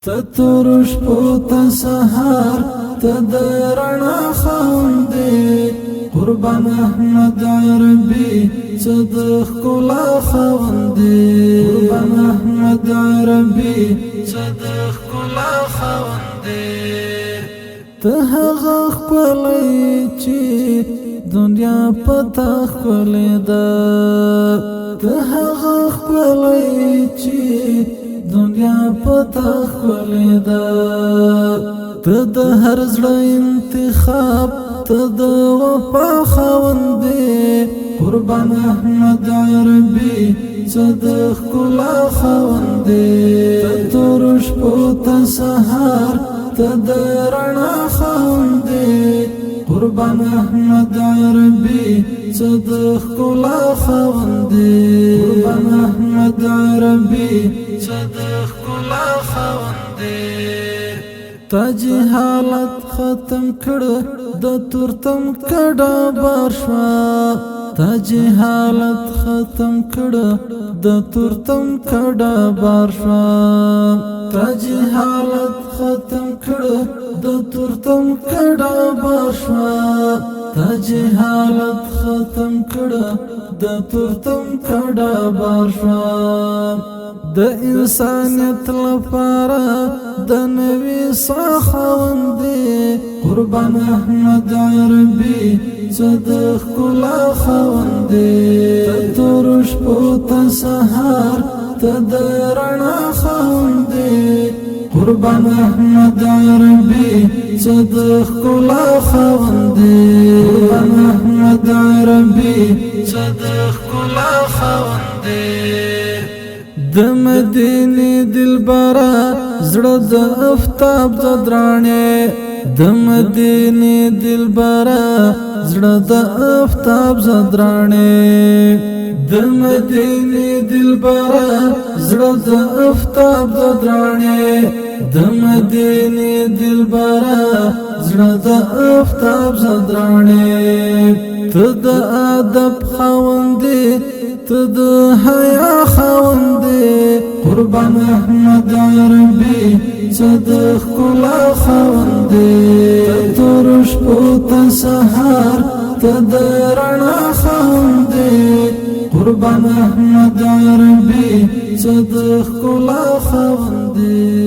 تترش پوتا سهار تدرنا خوندي قربان احمد عربي صدق كلا خوندي قربان احمد عربي صدق كلا خوندي تهغ خپلې چې دنیا پتا خپلې ده تهغ خپلې چې دنیا پتا خپلې ده ته د هر زړه انتخاب ته د وفا خوندې قربان احمد عربي صدق کلا خوندې ته تور شپو ته سهار ته د رڼا خوندې قربان احمد عربي صدق کلا خوندې قربان احمد عربي صدق کلا خوندې تا جهالت ختم کړه د تورتم کډه بار شوا تا جهالت ختم کړه د تورتم کډه بار شوا تا جهالت ختم کړه د تورتم کډه بار شوا تا جهالت ختم کړه د تورتم کډه بار شوا د انسانیت لپاره د نوي خوندې قربان احمد عربي صدق کلا خوندې تور شپو ته سهار ته د رڼا خوندې قربان احمد عربي صدق کلا خوندې قربان احمد عربي صدق کلا خوندې د مدینه دلبره زړه د افتاب زدرانه د مدینه دلبره زړه د افتاب زدرانه د مدینه دلبره زړه د افتاب زدرانه د مدینه دلبره زړه د افتاب زدرانه ته د ادب خوندې ته د حیا خوندې قربان احمد عربي صدق کلا خوندې تور شپو ته سهار ته د رڼا خوندې قربان احمد عربي صدق کلا خوندې